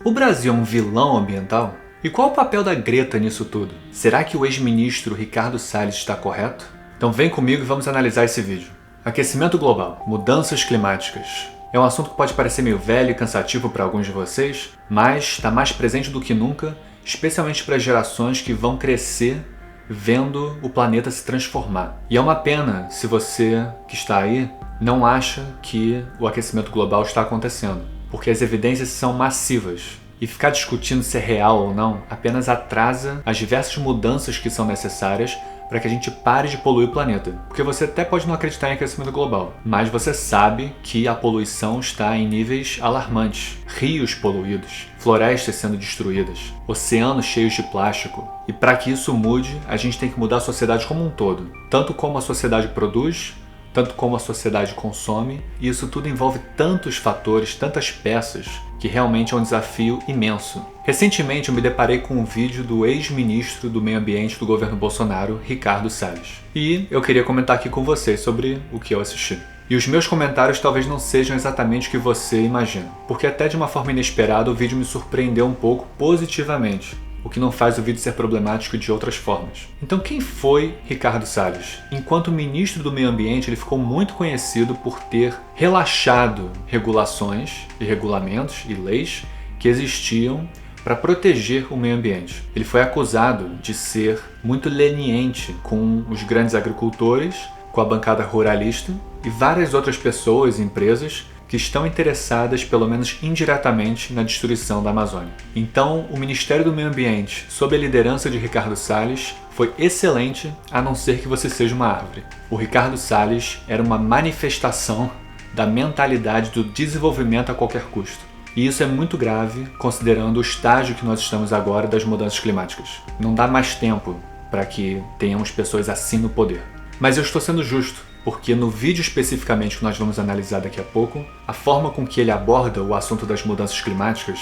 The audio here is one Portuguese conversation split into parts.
O Brasil é um vilão ambiental? E qual o papel da Greta nisso tudo? Será que o ex-ministro Ricardo Salles está correto? Então vem comigo e vamos analisar esse vídeo. Aquecimento global, mudanças climáticas. É um assunto que pode parecer meio velho e cansativo para alguns de vocês, mas está mais presente do que nunca, especialmente para as gerações que vão crescer vendo o planeta se transformar. E é uma pena se você que está aí não acha que o aquecimento global está acontecendo, porque as evidências são massivas. E ficar discutindo se é real ou não apenas atrasa as diversas mudanças que são necessárias para que a gente pare de poluir o planeta. Porque você até pode não acreditar em aquecimento global, mas você sabe que a poluição está em níveis alarmantes. Rios poluídos, florestas sendo destruídas, oceanos cheios de plástico. E para que isso mude, a gente tem que mudar a sociedade como um todo. Tanto como a sociedade produz, tanto como a sociedade consome, e isso tudo envolve tantos fatores, tantas peças, que realmente é um desafio imenso. Recentemente eu me deparei com um vídeo do ex-ministro do Meio Ambiente do governo Bolsonaro, Ricardo Salles. E eu queria comentar aqui com vocês sobre o que eu assisti. E os meus comentários talvez não sejam exatamente o que você imagina, porque até de uma forma inesperada o vídeo me surpreendeu um pouco positivamente, o que não faz o vídeo ser problemático de outras formas. Então quem foi Ricardo Salles? Enquanto ministro do Meio Ambiente, ele ficou muito conhecido por ter relaxado regulações e regulamentos e leis que existiam para proteger o meio ambiente. Ele foi acusado de ser muito leniente com os grandes agricultores, com a bancada ruralista e várias outras pessoas e empresas que estão interessadas, pelo menos indiretamente, na destruição da Amazônia. Então, o Ministério do Meio Ambiente, sob a liderança de Ricardo Salles, foi excelente, a não ser que você seja uma árvore. O Ricardo Salles era uma manifestação da mentalidade do desenvolvimento a qualquer custo. E isso é muito grave, considerando o estágio que nós estamos agora das mudanças climáticas. Não dá mais tempo para que tenhamos pessoas assim no poder. Mas eu estou sendo justo, porque no vídeo especificamente que nós vamos analisar daqui a pouco, a forma com que ele aborda o assunto das mudanças climáticas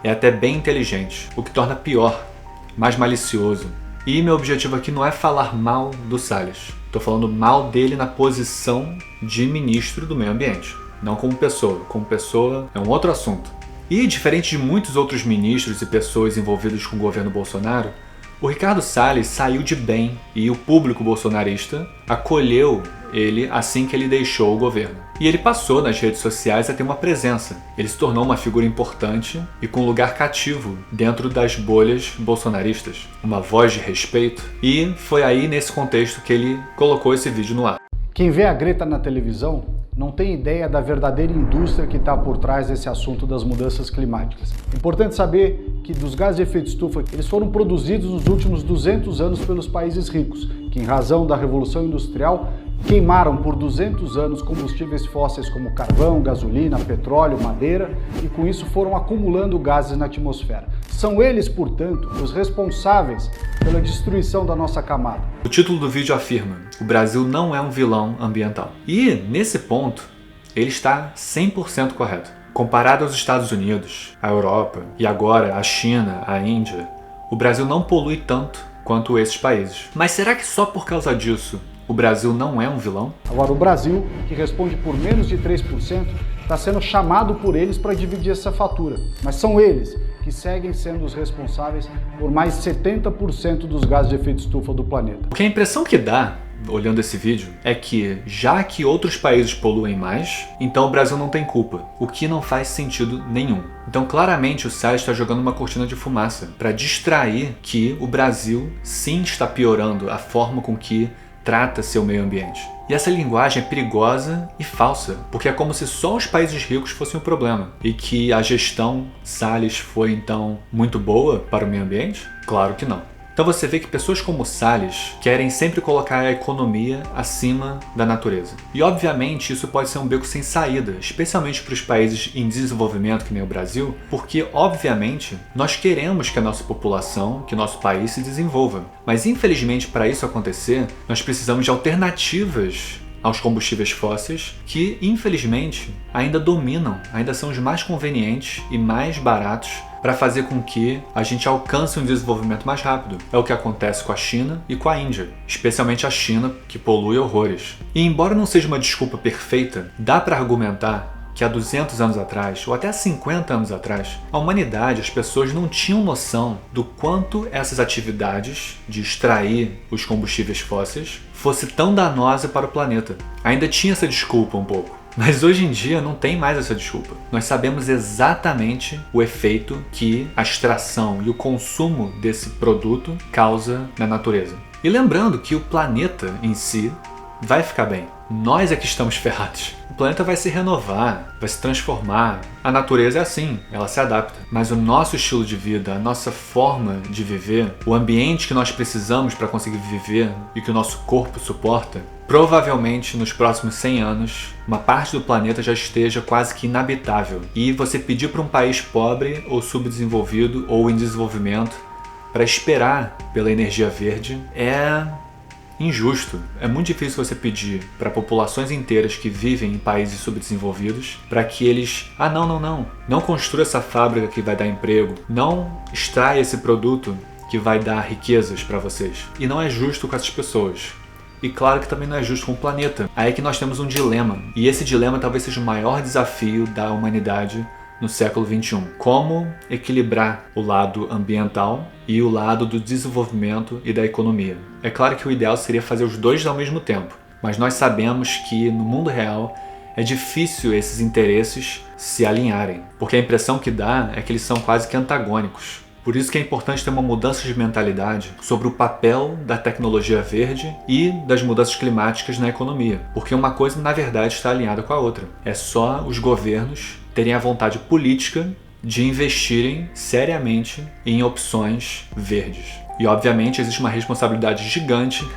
é até bem inteligente, o que torna pior, mais malicioso. E meu objetivo aqui não é falar mal do Salles, estou falando mal dele na posição de ministro do Meio Ambiente, não como pessoa é um outro assunto. E diferente de muitos outros ministros e pessoas envolvidas com o governo Bolsonaro, o Ricardo Salles saiu de bem e o público bolsonarista acolheu ele assim que ele deixou o governo. E ele passou nas redes sociais a ter uma presença. Ele se tornou uma figura importante e com lugar cativo dentro das bolhas bolsonaristas. Uma voz de respeito. E foi aí nesse contexto que ele colocou esse vídeo no ar. Quem vê a Greta na televisão não tem ideia da verdadeira indústria que está por trás desse assunto das mudanças climáticas. É importante saber que dos gases de efeito estufa, eles foram produzidos nos últimos 200 anos pelos países ricos, que em razão da Revolução Industrial queimaram por 200 anos combustíveis fósseis como carvão, gasolina, petróleo, madeira e com isso foram acumulando gases na atmosfera. São eles, portanto, os responsáveis pela destruição da nossa camada. O título do vídeo afirma: o Brasil não é um vilão ambiental. E, nesse ponto, ele está 100% correto. Comparado aos Estados Unidos, a Europa e agora a China, a Índia, o Brasil não polui tanto quanto esses países. Mas será que só por causa disso o Brasil não é um vilão? Agora, o Brasil, que responde por menos de 3%, está sendo chamado por eles para dividir essa fatura. Mas são eles que seguem sendo os responsáveis por mais de 70% dos gases de efeito estufa do planeta. Porque a impressão que dá, olhando esse vídeo, é que já que outros países poluem mais, então o Brasil não tem culpa, o que não faz sentido nenhum. Então claramente o Salles está jogando uma cortina de fumaça para distrair que o Brasil sim está piorando a forma com que trata seu meio ambiente. E essa linguagem é perigosa e falsa, porque é como se só os países ricos fossem o problema e que a gestão Salles foi então muito boa para o meio ambiente? Claro que não. Então você vê que pessoas como Salles querem sempre colocar a economia acima da natureza. E obviamente isso pode ser um beco sem saída, especialmente para os países em desenvolvimento que nem o Brasil, porque obviamente nós queremos que a nossa população, que o nosso país se desenvolva. Mas infelizmente para isso acontecer, nós precisamos de alternativas aos combustíveis fósseis que infelizmente ainda dominam, ainda são os mais convenientes e mais baratos para fazer com que a gente alcance um desenvolvimento mais rápido. É o que acontece com a China e com a Índia, especialmente a China, que polui horrores. E embora não seja uma desculpa perfeita, dá para argumentar que há 200 anos atrás, ou até 50 anos atrás, a humanidade, as pessoas não tinham noção do quanto essas atividades de extrair os combustíveis fósseis fosse tão danosa para o planeta. Ainda tinha essa desculpa um pouco. Mas hoje em dia não tem mais essa desculpa. Nós sabemos exatamente o efeito que a extração e o consumo desse produto causa na natureza. E lembrando que o planeta em si vai ficar bem. Nós é que estamos ferrados. O planeta vai se renovar, vai se transformar. A natureza é assim, ela se adapta. Mas o nosso estilo de vida, a nossa forma de viver, o ambiente que nós precisamos para conseguir viver e que o nosso corpo suporta, provavelmente nos próximos 100 anos, uma parte do planeta já esteja quase que inabitável. E você pedir para um país pobre ou subdesenvolvido ou em desenvolvimento para esperar pela energia verde é injusto. É muito difícil você pedir para populações inteiras que vivem em países subdesenvolvidos para que eles, não construa essa fábrica que vai dar emprego, não extraia esse produto que vai dar riquezas para vocês. E não é justo com essas pessoas. E claro que também não é justo com o planeta. Aí é que nós temos um dilema. E esse dilema talvez seja o maior desafio da humanidade no século XXI. Como equilibrar o lado ambiental e o lado do desenvolvimento e da economia. É claro que o ideal seria fazer os dois ao mesmo tempo, mas nós sabemos que no mundo real é difícil esses interesses se alinharem, porque a impressão que dá é que eles são quase que antagônicos. Por isso que é importante ter uma mudança de mentalidade sobre o papel da tecnologia verde e das mudanças climáticas na economia, porque uma coisa na verdade está alinhada com a outra. É só os governos terem a vontade política de investirem seriamente em opções verdes. E obviamente existe uma responsabilidade gigante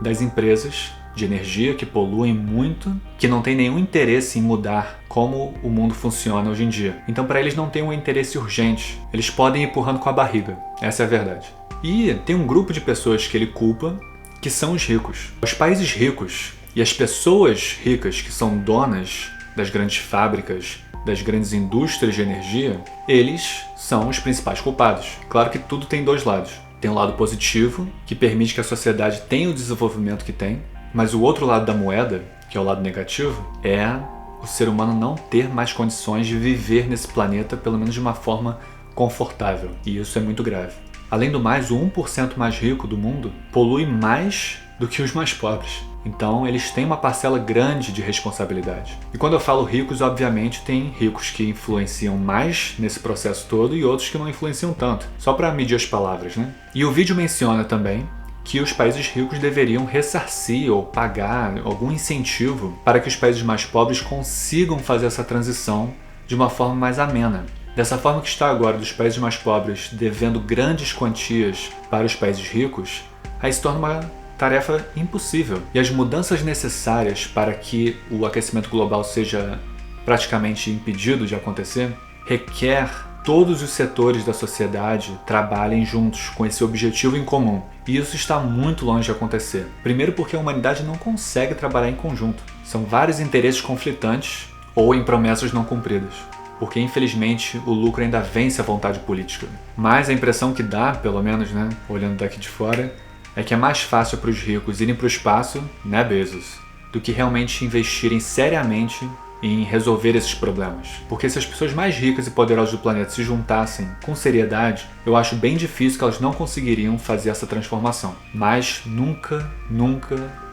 das empresas de energia que poluem muito, que não tem nenhum interesse em mudar como o mundo funciona hoje em dia. Então para eles não tem um interesse urgente, eles podem ir empurrando com a barriga, essa é a verdade. E tem um grupo de pessoas que ele culpa, que são os ricos. Os países ricos e as pessoas ricas que são donas das grandes fábricas, das grandes indústrias de energia, eles são os principais culpados. Claro que tudo tem dois lados. Tem um lado positivo, que permite que a sociedade tenha o desenvolvimento que tem, mas o outro lado da moeda, que é o lado negativo, é o ser humano não ter mais condições de viver nesse planeta, pelo menos de uma forma confortável. E isso é muito grave. Além do mais, o 1% mais rico do mundo polui mais do que os mais pobres. Então, eles têm uma parcela grande de responsabilidade. E quando eu falo ricos, obviamente, tem ricos que influenciam mais nesse processo todo e outros que não influenciam tanto. Só para medir as palavras, né? E o vídeo menciona também que os países ricos deveriam ressarcir ou pagar algum incentivo para que os países mais pobres consigam fazer essa transição de uma forma mais amena. Dessa forma que está agora dos países mais pobres devendo grandes quantias para os países ricos, aí se torna uma tarefa impossível. E as mudanças necessárias para que o aquecimento global seja praticamente impedido de acontecer requer todos os setores da sociedade trabalhem juntos com esse objetivo em comum. E isso está muito longe de acontecer. Primeiro porque a humanidade não consegue trabalhar em conjunto. São vários interesses conflitantes ou em promessas não cumpridas. Porque infelizmente o lucro ainda vence a vontade política. Mas a impressão que dá, pelo menos, né, olhando daqui de fora, é que é mais fácil para os ricos irem para o espaço, né, Bezos, do que realmente investirem seriamente em resolver esses problemas. Porque se as pessoas mais ricas e poderosas do planeta se juntassem com seriedade, eu acho bem difícil que elas não conseguiriam fazer essa transformação. Mas nunca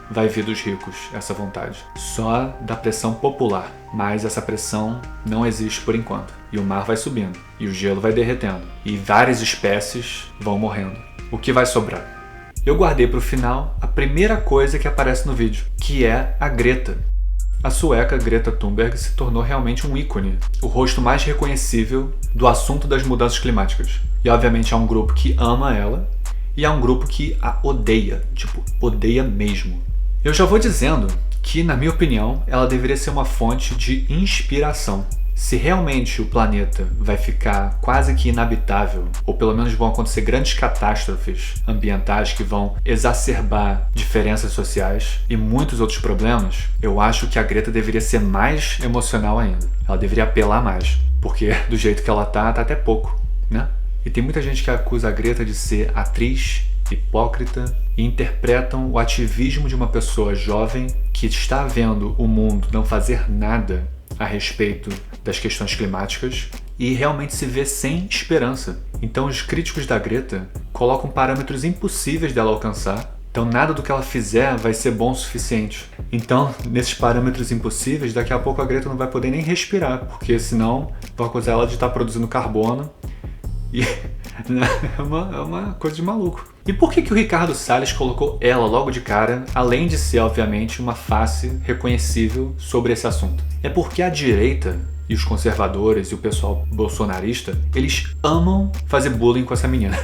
vai vir dos ricos essa vontade. Só da pressão popular. Mas essa pressão não existe por enquanto. E o mar vai subindo. E o gelo vai derretendo. E várias espécies vão morrendo. O que vai sobrar? Eu guardei para o final a primeira coisa que aparece no vídeo, que é a Greta. A sueca Greta Thunberg se tornou realmente um ícone, o rosto mais reconhecível do assunto das mudanças climáticas. E obviamente há um grupo que ama ela e há um grupo que a odeia, odeia mesmo. Eu já vou dizendo que, na minha opinião, ela deveria ser uma fonte de inspiração. Se realmente o planeta vai ficar quase que inabitável, ou pelo menos vão acontecer grandes catástrofes ambientais que vão exacerbar diferenças sociais e muitos outros problemas, eu acho que a Greta deveria ser mais emocional ainda. Ela deveria apelar mais, porque do jeito que ela tá até pouco, né? E tem muita gente que acusa a Greta de ser atriz, hipócrita, e interpretam o ativismo de uma pessoa jovem que está vendo o mundo não fazer nada a respeito das questões climáticas e realmente se vê sem esperança. Então os críticos da Greta colocam parâmetros impossíveis dela alcançar, então nada do que ela fizer vai ser bom o suficiente. Então, nesses parâmetros impossíveis, daqui a pouco a Greta não vai poder nem respirar, porque senão vão acusar ela de estar produzindo carbono e é uma coisa de maluco. E por que o Ricardo Salles colocou ela logo de cara, além de ser, obviamente, uma face reconhecível sobre esse assunto? É porque a direita e os conservadores e o pessoal bolsonarista, eles amam fazer bullying com essa menina.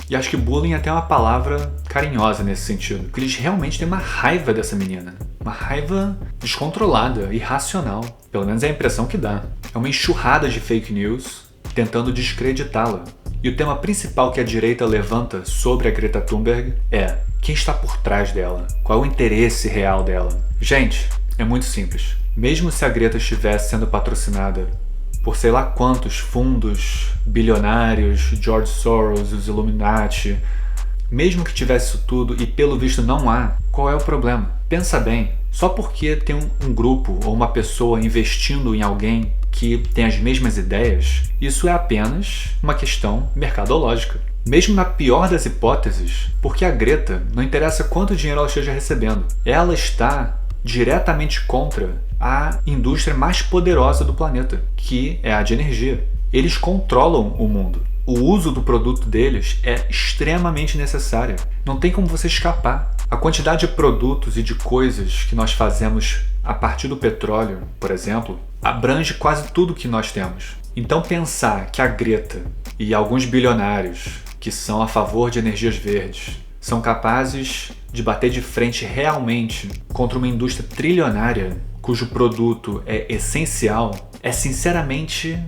E acho que bullying é até uma palavra carinhosa nesse sentido, porque eles realmente têm uma raiva dessa menina. Uma raiva descontrolada, irracional. Pelo menos é a impressão que dá. É uma enxurrada de fake news tentando descreditá-la. E o tema principal que a direita levanta sobre a Greta Thunberg é: quem está por trás dela? Qual é o interesse real dela? Gente, é muito simples. Mesmo se a Greta estivesse sendo patrocinada por sei lá quantos fundos bilionários, George Soros, os Illuminati, mesmo que tivesse isso tudo e pelo visto não há, qual é o problema? Pensa bem, só porque tem um grupo ou uma pessoa investindo em alguém que tem as mesmas ideias, isso é apenas uma questão mercadológica. Mesmo na pior das hipóteses, porque a Greta, não interessa quanto dinheiro ela esteja recebendo, ela está diretamente contra a indústria mais poderosa do planeta, que é a de energia. Eles controlam o mundo. O uso do produto deles é extremamente necessário. Não tem como você escapar. A quantidade de produtos e de coisas que nós fazemos a partir do petróleo, por exemplo, abrange quase tudo que nós temos. Então pensar que a Greta e alguns bilionários que são a favor de energias verdes são capazes de bater de frente realmente contra uma indústria trilionária cujo produto é essencial é sinceramente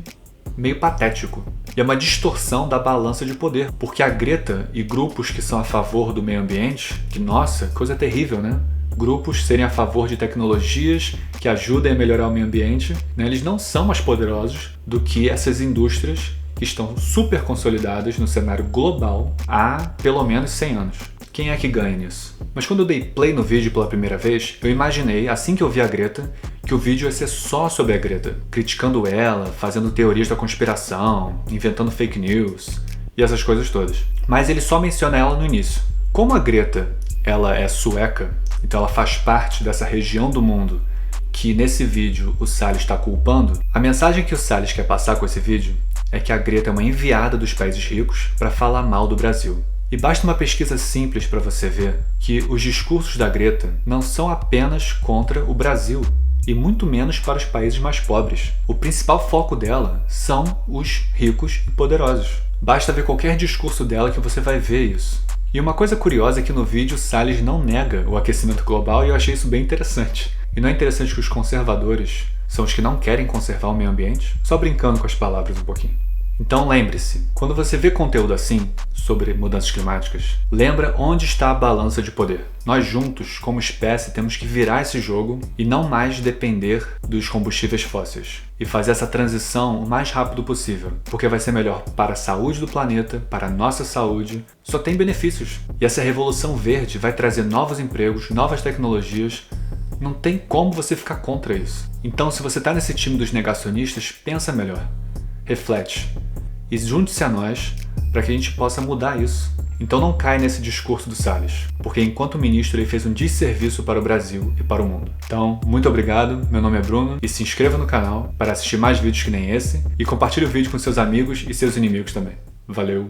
meio patético. E é uma distorção da balança de poder, porque a Greta e grupos que são a favor do meio ambiente, que nossa, coisa terrível, né? Grupos serem a favor de tecnologias que ajudem a melhorar o meio ambiente, né? Eles não são mais poderosos do que essas indústrias que estão super consolidadas no cenário global há pelo menos 100 anos. Quem é que ganha nisso? Mas quando eu dei play no vídeo pela primeira vez, eu imaginei, assim que eu vi a Greta, que o vídeo ia ser só sobre a Greta, criticando ela, fazendo teorias da conspiração, inventando fake news e essas coisas todas. Mas ele só menciona ela no início. Como a Greta, ela é sueca, então ela faz parte dessa região do mundo que nesse vídeo o Salles está culpando, a mensagem que o Salles quer passar com esse vídeo é que a Greta é uma enviada dos países ricos para falar mal do Brasil. E basta uma pesquisa simples para você ver que os discursos da Greta não são apenas contra o Brasil, e muito menos para os países mais pobres. O principal foco dela são os ricos e poderosos. Basta ver qualquer discurso dela que você vai ver isso. E uma coisa curiosa é que no vídeo Salles não nega o aquecimento global e eu achei isso bem interessante. E não é interessante que os conservadores são os que não querem conservar o meio ambiente? Só brincando com as palavras um pouquinho. Então lembre-se, quando você vê conteúdo assim, sobre mudanças climáticas, lembra onde está a balança de poder. Nós juntos, como espécie, temos que virar esse jogo e não mais depender dos combustíveis fósseis. E fazer essa transição o mais rápido possível, porque vai ser melhor para a saúde do planeta, para a nossa saúde, só tem benefícios. E essa revolução verde vai trazer novos empregos, novas tecnologias. Não tem como você ficar contra isso. Então, se você está nesse time dos negacionistas, pensa melhor. Reflete. E junte-se a nós para que a gente possa mudar isso. Então não cai nesse discurso do Salles, porque enquanto ministro ele fez um desserviço para o Brasil e para o mundo. Então, muito obrigado, meu nome é Bruno, e se inscreva no canal para assistir mais vídeos que nem esse, e compartilhe o vídeo com seus amigos e seus inimigos também. Valeu!